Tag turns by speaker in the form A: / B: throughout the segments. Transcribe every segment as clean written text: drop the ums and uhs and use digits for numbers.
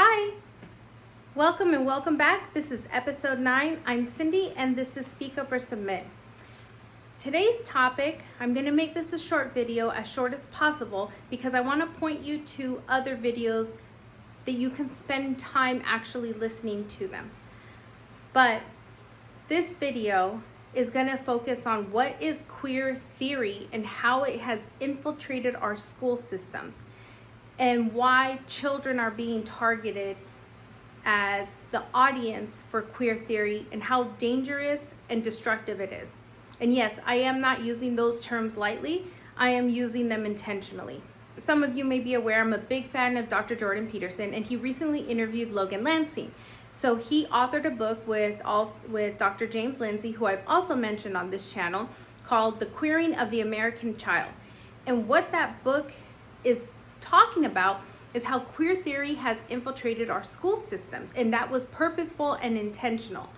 A: Hi, welcome and welcome back. This is episode 9. I'm Cindy and this is Speak Up or Submit. Today's topic, I'm going to make this a short video, as short as possible, because I want to point you to other videos that you can spend time actually listening to them. But this video is going to focus on what is queer theory and how it has infiltrated our school systems, and why children are being targeted as the audience for queer theory and how dangerous and destructive it is. And yes, I am not using those terms lightly. I am using them intentionally. Some of you may be aware I'm a big fan of Dr. Jordan Peterson, and he recently interviewed Logan. So he authored a book with Dr. James Lindsay, who I've also mentioned on this channel, called The Queering of the American Child. And what that book is talking about is how queer theory has infiltrated our school systems, and that was purposeful and intentional.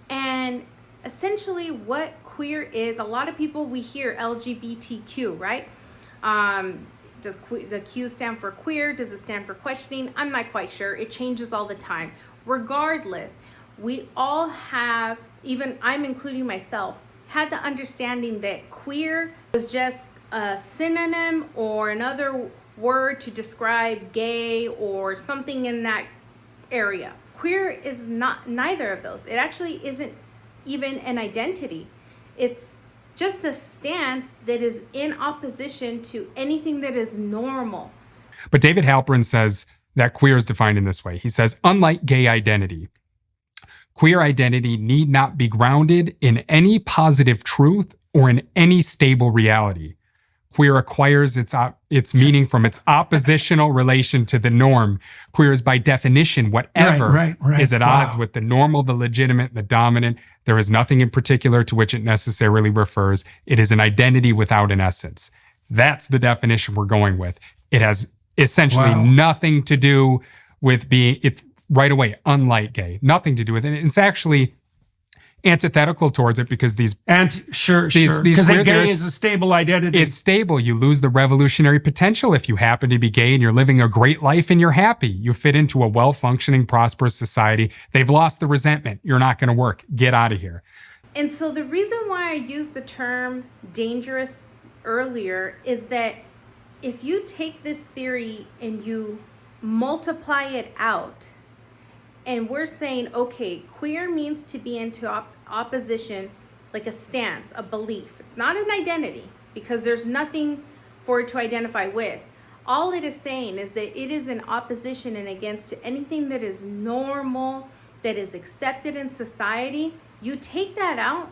A: And essentially what queer is, a lot of people, we hear LGBTQ, right? Does the Q stand for queer? Does it stand for questioning? I'm not quite sure. It changes all the time. Regardless, we all have, even I'm including myself, had the understanding that queer was just a synonym or another word to describe gay or something in that area. Queer is not neither of those. It actually isn't even an identity. It's just a stance that is in opposition to anything that is normal.
B: But David Halperin says that queer is defined in this way. He says, unlike gay identity, queer identity need not be grounded in any positive truth or in any stable reality. Queer acquires its meaning from its oppositional relation to the norm. Queer is by definition whatever is at odds with the normal, the legitimate, the dominant. There is nothing in particular to which it necessarily refers. It is an identity without an essence. That's the definition we're going with. It has essentially nothing to do with being, it's right away, unlike gay. Nothing to do with it. It's actually antithetical towards it, because because
C: gay is a stable identity.
B: It's stable. You lose the revolutionary potential if you happen to be gay and you're living a great life and you're happy. You fit into a well-functioning, prosperous society. They've lost the resentment. You're not going to work. Get out of here.
A: And so the reason why I used the term dangerous earlier is that if you take this theory and you multiply it out, and we're saying, okay, queer means to be into opposition, like a stance, a belief. It's not an identity, because there's nothing for it to identify with. All it is saying is that it is in opposition and against to anything that is normal, that is accepted in society. You take that out,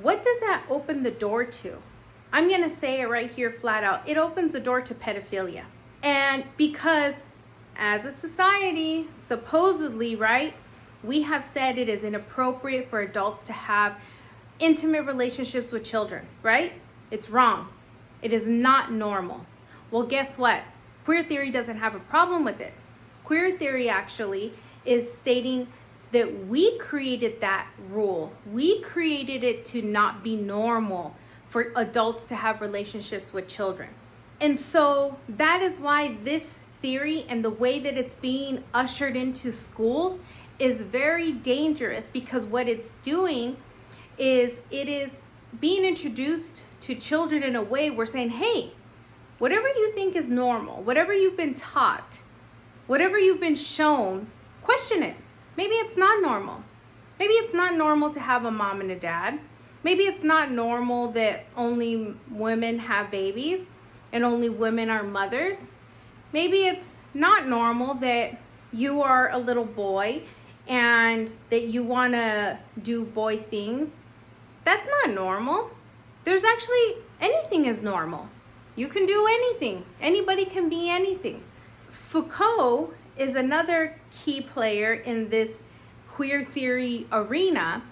A: what does that open the door to? I'm going to say it right here flat out. It opens the door to pedophilia. And because as a society, supposedly, right, we have said it is inappropriate for adults to have intimate relationships with children, right? It's wrong. It is not normal. Well, guess what? Queer theory doesn't have a problem with it. Queer theory actually is stating that we created that rule. We created it to not be normal for adults to have relationships with children. And so that is why this theory and the way that it's being ushered into schools is very dangerous, because what it's doing is it is being introduced to children in a way we're saying, hey, whatever you think is normal, whatever you've been taught, whatever you've been shown, question it. Maybe it's not normal. Maybe it's not normal to have a mom and a dad. Maybe it's not normal that only women have babies and only women are mothers. Maybe it's not normal that you are a little boy and that you want to do boy things. That's not normal. There's actually, anything is normal. You can do anything. Anybody can be anything. Foucault is another key player in this queer theory arena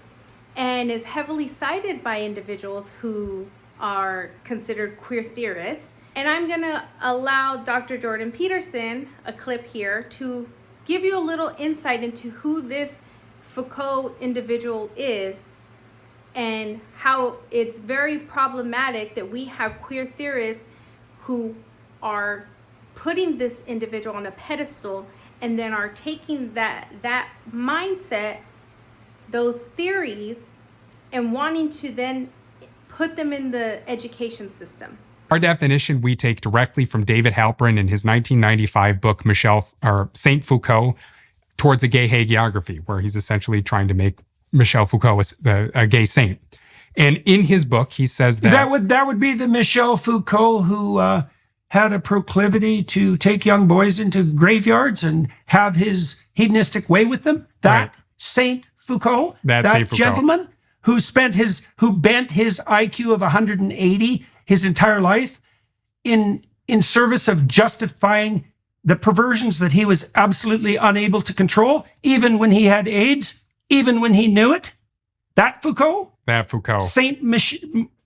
A: and is heavily cited by individuals who are considered queer theorists. And I'm going to allow Dr. Jordan Peterson, a clip here, to give you a little insight into who this Foucault individual is and how it's very problematic that we have queer theorists who are putting this individual on a pedestal and then are taking that mindset, those theories, and wanting to then put them in the education system.
B: Our definition we take directly from David Halperin in his 1995 book, Saint Foucault, Towards a Gay Hagiography, where he's essentially trying to make Michel Foucault a gay saint. And in his book, he says that
C: that would be the Michel Foucault who had a proclivity to take young boys into graveyards and have his hedonistic way with them. That
B: Right.
C: Saint Foucault,
B: That
C: that
B: Saint Foucault.
C: gentleman who bent his IQ of 180 his entire life in service of justifying the perversions that he was absolutely unable to control, even when he had AIDS, even when he knew it. That Foucault?
B: That Foucault.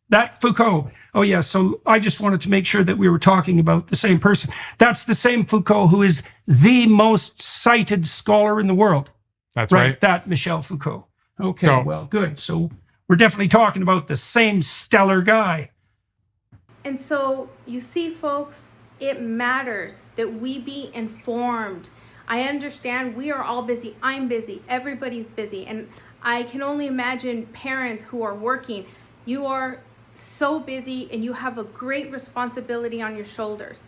C: That Foucault. Oh, yeah. So I just wanted to make sure that we were talking about the same person. That's the same Foucault who is the most cited scholar in the world.
B: That's right.
C: That Michel Foucault. Okay,
B: So-
C: well, good. So we're definitely talking about the same stellar guy.
A: And so you see, folks, it matters that we be informed. I understand we are all busy. I'm busy. Everybody's busy. And I can only imagine parents who are working. You are so busy and you have a great responsibility on your shoulders.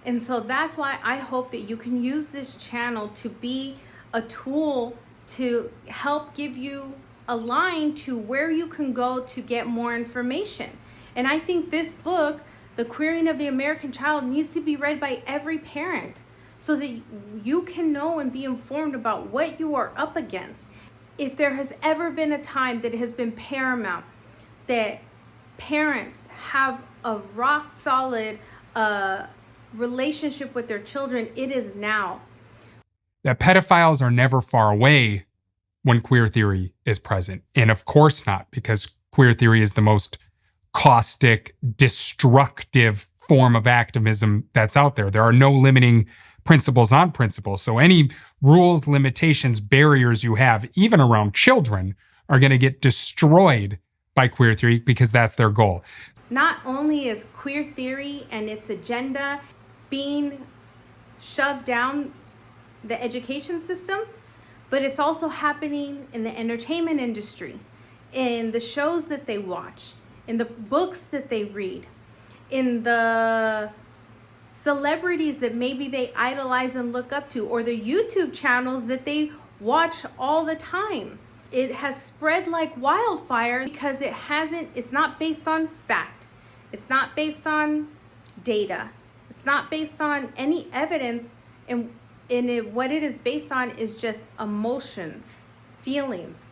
A: And so that's why I hope that you can use this channel to be a tool to help give you a line to where you can go to get more information. And I think this book, The Queering of the American Child, needs to be read by every parent so that you can know and be informed about what you are up against. If there has ever been a time that it has been paramount that parents have a rock solid relationship with their children, it is now.
B: That pedophiles are never far away when queer theory is present. And of course not, because queer theory is the most caustic, destructive form of activism that's out there. There are no limiting principles on principles. So any rules, limitations, barriers you have, even around children, are going to get destroyed by queer theory because that's their goal.
A: Not only is queer theory and its agenda being shoved down the education system, but it's also happening in the entertainment industry, in the shows that they watch, in the books that they read, in the celebrities that maybe they idolize and look up to, or the YouTube channels that they watch all the time. It has spread like wildfire because it's not based on fact. It's not based on data. It's not based on any evidence. And what it is based on is just emotions, feelings.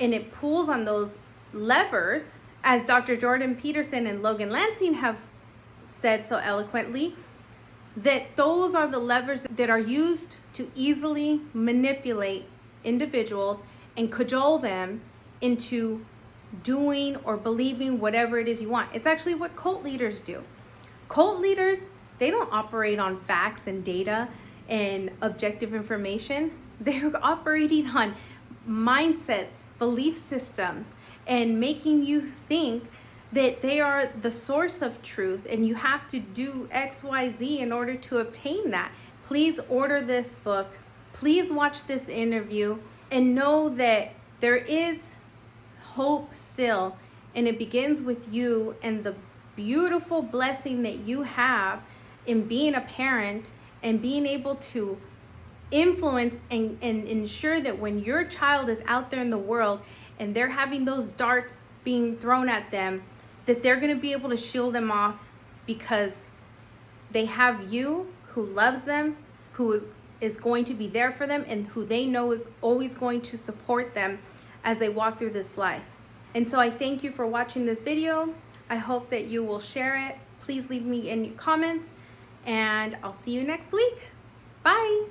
A: And it pulls on those levers, as Dr. Jordan Peterson and Logan Lansing have said so eloquently, that those are the levers that are used to easily manipulate individuals and cajole them into doing or believing whatever it is you want. It's actually what cult leaders do. Cult leaders, they don't operate on facts and data and objective information. They're operating on mindsets, belief systems, and making you think that they are the source of truth and you have to do X, Y, Z in order to obtain that. Please order this book. Please watch this interview and know that there is hope still, and it begins with you and the beautiful blessing that you have in being a parent and being able to influence and ensure that when your child is out there in the world and they're having those darts being thrown at them, that they're going to be able to shield them off because they have you who loves them, who is going to be there for them, and who they know is always going to support them as they walk through this life. And so I thank you for watching this video. I hope that you will share it. Please leave me in your comments, and I'll see you next week. Bye.